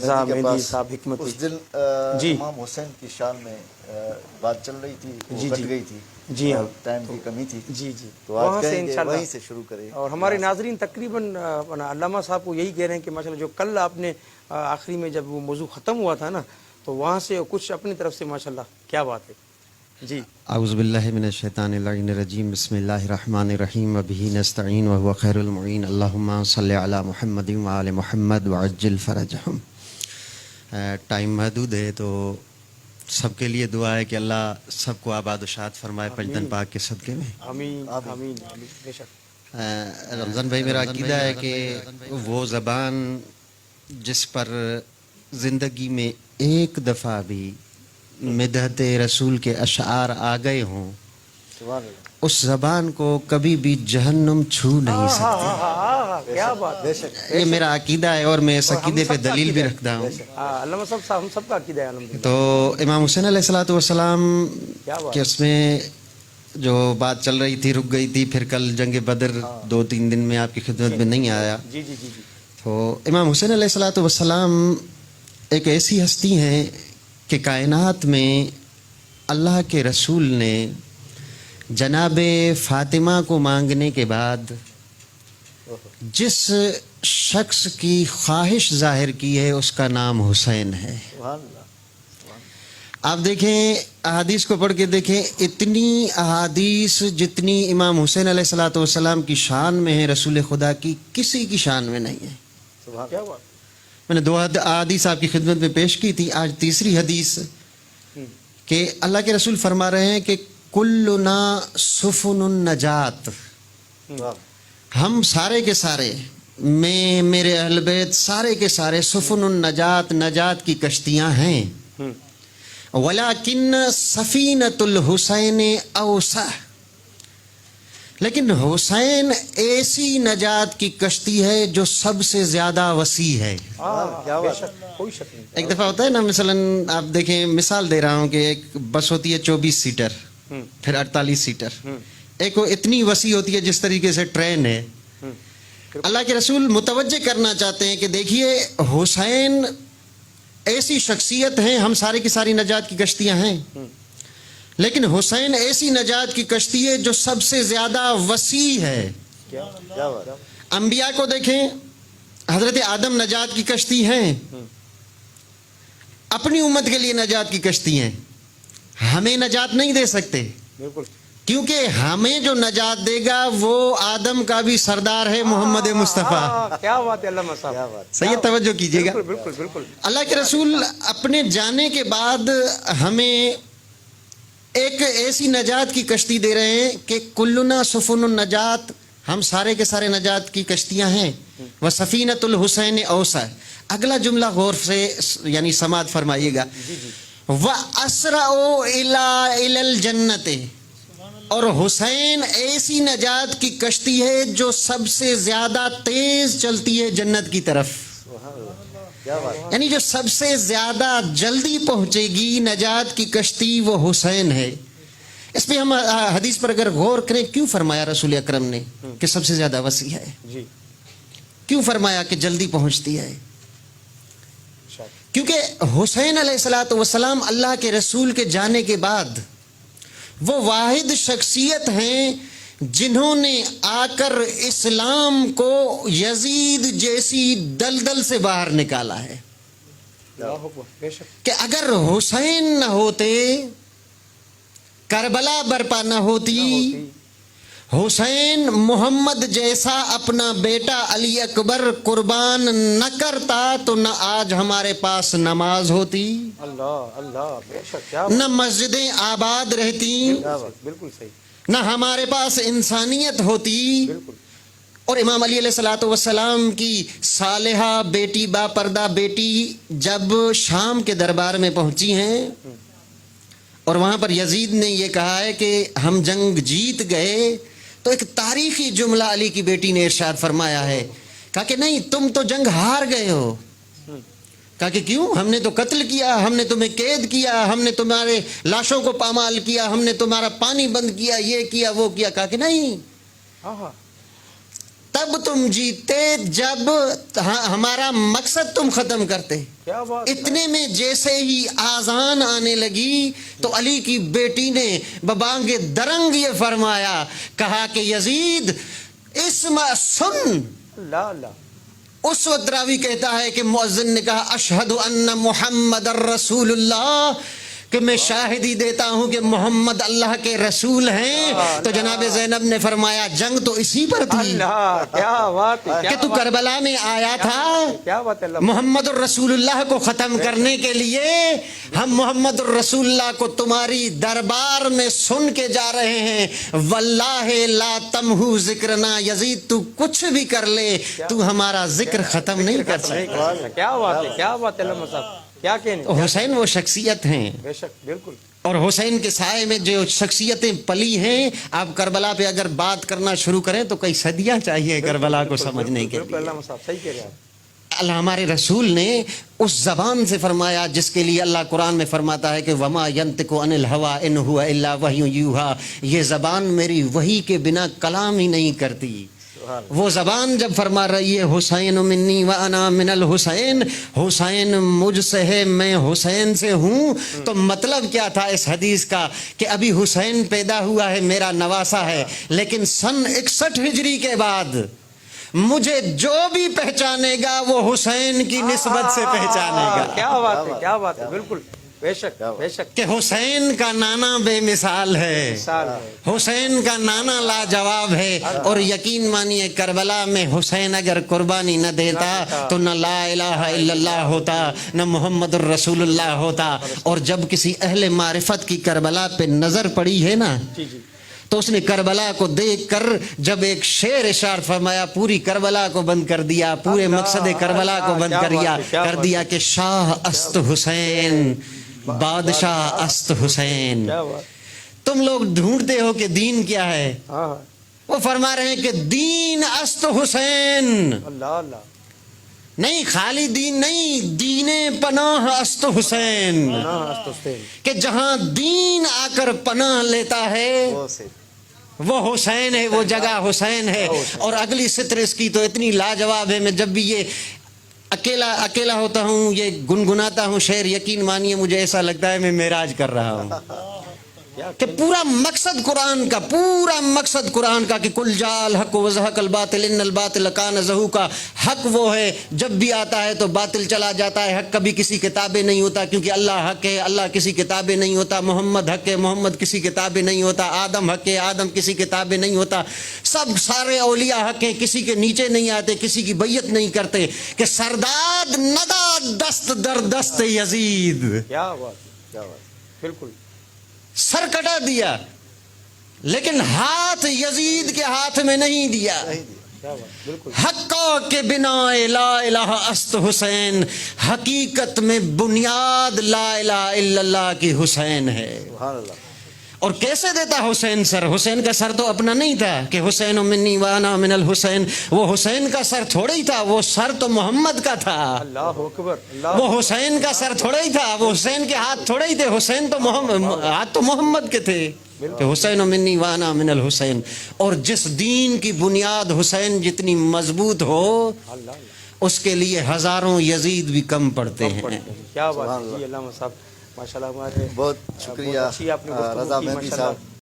رضا مہدی کے مہندی پاس صاحب حکمتی، اس دن جی امام حسین کی شان میں بات چل رہی تھی، وہ جی کٹ جی گئی تھی، جی ہاں، ٹائم کی کمی تھی، جی جی تو آج وہاں سے کہیں گے انشاءاللہ. وہیں سے شروع کریں. اور ہمارے ناظرین تقریباً علامہ صاحب کو یہی کہہ رہے ہیں کہ ماشاءاللہ جو کل آپ نے آخری میں جب وہ موضوع ختم ہوا تھا نا، تو وہاں سے کچھ اپنی طرف سے ماشاءاللہ کیا بات ہے. جی اعوذ باللہ من الشیطان اللعین الرجیم، بسم اللہ الرحمن الرحیم، وبہ نستعین وهو خیر المعین، اللہم صلی علی محمد وآل محمد وعجل فرجہم. ٹائم محدود ہے تو سب کے لیے دعا ہے کہ اللہ سب کو آباد و شاد فرمائے پنجتن پاک کے صدقے میں. آمین آمین آمین بے شک. رمضان بھائی، میرا عقیدہ ہے کہ وہ زبان جس پر زندگی میں ایک دفعہ بھی مدحت رسول کے اشعار آ گئے ہوں، سبحان اللہ. اس زبان کو کبھی بھی جہنم چھو نہیں سکتی. کیا بات. بے شک. یہ میرا عقیدہ ہے اور میں اس عقیدے پہ دلیل بھی رکھتا ہوں. علامہ صاحب ہم سب کا عقیدہ ہے الحمدللہ. تو امام حسین علیہ السلام کیا بات. کہ اس میں جو بات چل رہی تھی رک گئی تھی، پھر کل جنگ بدر 2-3 دن میں آپ کی خدمت میں نہیں آیا. جی جی جی جی. تو امام حسین علیہ السلام ایک ایسی ہستی ہیں کہ کائنات میں اللہ کے رسول نے جناب فاطمہ کو مانگنے کے بعد جس شخص کی خواہش ظاہر کی ہے اس کا نام حسین ہے. سبحان اللہ. آپ دیکھیں احادیث کو پڑھ کے دیکھیں، اتنی احادیث جتنی امام حسین علیہ السلام کی شان میں ہے رسول خدا کی کسی کی شان میں نہیں ہے. سبحان کیا اللہ. بات. میں نے 2 احادیث آپ کی خدمت میں پیش کی تھی، آج تیسری حدیث کہ اللہ کے رسول فرما رہے ہیں کہ کلنا سفن النجات، ہم سارے کے سارے، میں میرے اہل بیت سارے کے سارے سفن النجات، نجات کی کشتیاں ہیں. ولیکن سفینۃ الحسین اوسع، لیکن حسین ایسی نجات کی کشتی ہے جو سب سے زیادہ وسیع ہے. کیا بے بات. شک کوئی شک نہیں. ایک دفعہ ہوتا ہے نا، مثلا آپ دیکھیں، مثال دے رہا ہوں کہ ایک بس ہوتی ہے 24 سیٹر، پھر 48 سیٹر، ایک وہ اتنی وسیع ہوتی ہے جس طریقے سے ٹرین ہے. اللہ کے رسول متوجہ کرنا چاہتے ہیں کہ دیکھیے حسین ایسی شخصیت ہیں، ہم سارے کی ساری نجات کی کشتیاں ہیں، لیکن حسین ایسی نجات کی کشتی ہے جو سب سے زیادہ وسیع ہے. کیا بات. انبیاء کو دیکھیں، حضرت آدم نجات کی کشتی ہیں، اپنی امت کے لیے نجات کی کشتی ہیں، ہمیں نجات نہیں دے سکتے، بالکل. کیونکہ ہمیں جو نجات دے گا وہ آدم کا بھی سردار ہے، محمد مصطفیٰ. کیا بات ہے علامہ صاحب. کیا بات. صحیح ہے، توجہ کیجیے گا. بالکل بالکل بالکل. اللہ کے رسول اپنے جانے کے بعد ہمیں ایک ایسی نجات کی کشتی دے رہے ہیں کہ کلنا سفن النجات، ہم سارے کے سارے نجات کی کشتیاں ہیں. وسفینۃ الحسین اوسع. اگلا جملہ غور سے یعنی سماعت فرمائیے گا. وَأَسْرَعُوا إِلَى الْجَنَّةِ، اور حسین ایسی نجات کی کشتی ہے جو سب سے زیادہ تیز چلتی ہے جنت کی طرف. کیا بات. یعنی جو سب سے زیادہ جلدی پہنچے گی نجات کی کشتی وہ حسین ہے. اس پہ ہم حدیث پر اگر غور کریں، کیوں فرمایا رسول اکرم نے کہ سب سے زیادہ وسیع ہے؟ جی. کیوں فرمایا کہ جلدی پہنچتی ہے؟ کیونکہ حسین علیہ السلام اللہ کے رسول کے جانے کے بعد وہ واحد شخصیت ہیں جنہوں نے آ کر اسلام کو یزید جیسی دلدل سے باہر نکالا ہے. بے شک. کہ اگر حسین نہ ہوتے، کربلا برپا نہ ہوتی، حسین محمد جیسا اپنا بیٹا علی اکبر قربان نہ کرتا تو نہ آج ہمارے پاس نماز ہوتی، اللہ اللہ بے شک. کیا نہ مسجدیں آباد رہتی، بالکل صحیح. نہ ہمارے پاس انسانیت ہوتی. بالکل. اور امام علی علیہ السلام کی صالحہ بیٹی، با پردہ بیٹی جب شام کے دربار میں پہنچی ہیں اور وہاں پر یزید نے یہ کہا ہے کہ ہم جنگ جیت گئے، تو ایک تاریخی جملہ علی کی بیٹی نے ارشاد فرمایا ہے، کہا کہ نہیں، تم تو جنگ ہار گئے ہو. کہا کہ کیوں؟ ہم نے تو قتل کیا، ہم نے تمہیں قید کیا، ہم نے تمہارے لاشوں کو پامال کیا، ہم نے تمہارا پانی بند کیا، یہ کیا وہ کیا. کہا کہ نہیں، تب تم جیتے جب ہمارا مقصد تم ختم کرتے. کیا بات. اتنے میں جیسے ہی آذان آنے لگی تو علی کی بیٹی نے ببانگ درنگ یہ فرمایا, کہا کہ یزید اسمع سن. اللہ اللہ. اس وقت راوی کہتا ہے کہ مؤذن نے کہا اشہد ان محمد الرسول اللہ, کہ میں شاہدی دیتا ہوں کہ محمد اللہ کے رسول ہیں. تو جناب زینب نے فرمایا جنگ تو اسی پر تھی اللہ کیا بات ہے. کہ تو کربلا میں آیا تھا. کیا بات ہے. اللہ محمد الرسول اللہ کو ختم کرنے کے لیے ہم محمد الرسول اللہ کو تمہاری دربار میں سن کے جا رہے ہیں. واللہ لا تمحو ذکرنا, یزید تو کچھ بھی کر لے تو ہمارا ذکر ختم نہیں کر سکتا. کیا بات ہے. کیا بات ہے علامہ صاحب. کیا کہنے. حسین وہ شخصیت ہیں, بے شک بالکل. اور حسین کے سائے میں جو شخصیتیں پلی ہیں, آپ کربلا پہ اگر بات کرنا شروع کریں تو کئی صدیاں چاہیے کربلا کو سمجھنے کے بالکل لیے. علامہ صاحب صحیح کہہ رہے ہیں. اللہ ہمارے رسول نے اس زبان سے فرمایا جس کے لیے اللہ قرآن میں فرماتا ہے کہ وما ینطق عن الہوی ان ہوا الا وحی یوحی, یہ زبان میری وحی کے بنا کلام ہی نہیں کرتی. وہ زبان جب فرما رہی ہے حسین منی وانا من الحسین, حسین مجھ سے ہے میں حسین سے ہوں, تو مطلب کیا تھا اس حدیث کا کہ ابھی حسین پیدا ہوا ہے, میرا نواسا ہے, لیکن سن 61 ہجری کے بعد مجھے جو بھی پہچانے گا وہ حسین کی نسبت سے پہچانے گا. کیا بات ہے. کیا بات ہے. بالکل بے شک بے شک. کہ حسین کا نانا بے مثال ہے, حسین کا نانا لاجواب ہے. اور یقین مانیے کربلا میں حسین اگر قربانی نہ دیتا تو نہ لا الہ الا اللہ ہوتا, نہ محمد الرسول اللہ ہوتا. اور جب کسی اہل معرفت کی کربلا پہ نظر پڑی ہے نا, تو اس نے کربلا کو دیکھ کر جب ایک شعر اشار فرمایا, پوری کربلا کو بند کر دیا, پورے مقصد کربلا کو بند کر دیا کہ شاہ است حسین, بادشاہ است حسین. تم لوگ ڈھونڈتے ہو کہ دین کیا ہے, وہ فرما رہے ہیں کہ دین است حسین. اللہ اللہ. نہیں, خالی دین نہیں, دین پناہ است حسین, کہ جہاں دین آ کر پناہ لیتا ہے وہ حسین ہے, وہ جگہ حسین ہے. اور اگلی سطر اس کی تو اتنی لاجواب ہے, میں جب بھی یہ اکیلا ہوتا ہوں یہ گنگناتا ہوں شعر, یقین مانیے مجھے ایسا لگتا ہے میں معراج کر رہا ہوں. کہ پورا مقصد قرآن کا کہ کل جاء الحق وزهق الباطل ان الباطل کان زهوقا, حق وہ ہے جب بھی آتا ہے تو باطل چلا جاتا ہے. حق کبھی کسی کتابیں نہیں ہوتا کیونکہ اللہ حق ہے, اللہ کسی کتابیں نہیں ہوتا. محمد حق ہے, محمد کسی کتابیں نہیں ہوتا. آدم حق ہے, آدم کسی کتابیں نہیں ہوتا. سب سارے اولیاء حق ہیں, کسی کے نیچے نہیں آتے, کسی کی بیعت نہیں کرتے. کہ سرداد ندا دست در دست یزید, کیا بات. کیا بات. بالکل سر کٹا دیا لیکن ہاتھ یزید کے ہاتھ میں نہیں دیا. حق کے بنا لا الہ است حسین, حقیقت میں بنیاد لا الہ الا اللہ کی حسین ہے. اور کیسے دیتا حسین سر؟ حسین کا سر تو اپنا نہیں تھا کہ حسین منی وانا من الحسین, وہ حسین کا سر تھوڑا ہی تھا, وہ سر تو محمد کا تھا. اللہ اکبر. وہ حسین کا سر تھوڑا ہی تھا, وہ حسین کے ہاتھ تھوڑے ہی تھے, حسین تو ہاتھ تو محمد کے تھے. کہ حسین منی وانا من الحسین. اور جس دین کی بنیاد حسین جتنی مضبوط ہو اس کے لیے ہزاروں یزید بھی کم پڑتے ہیں. کیا بات ہے. علامہ صاحب ماشاءاللہ ہمارے بہت شکریہ بہت اچھی آپ نے گفتگو رضا کی مہدی ماشاءاللہ. صاحب.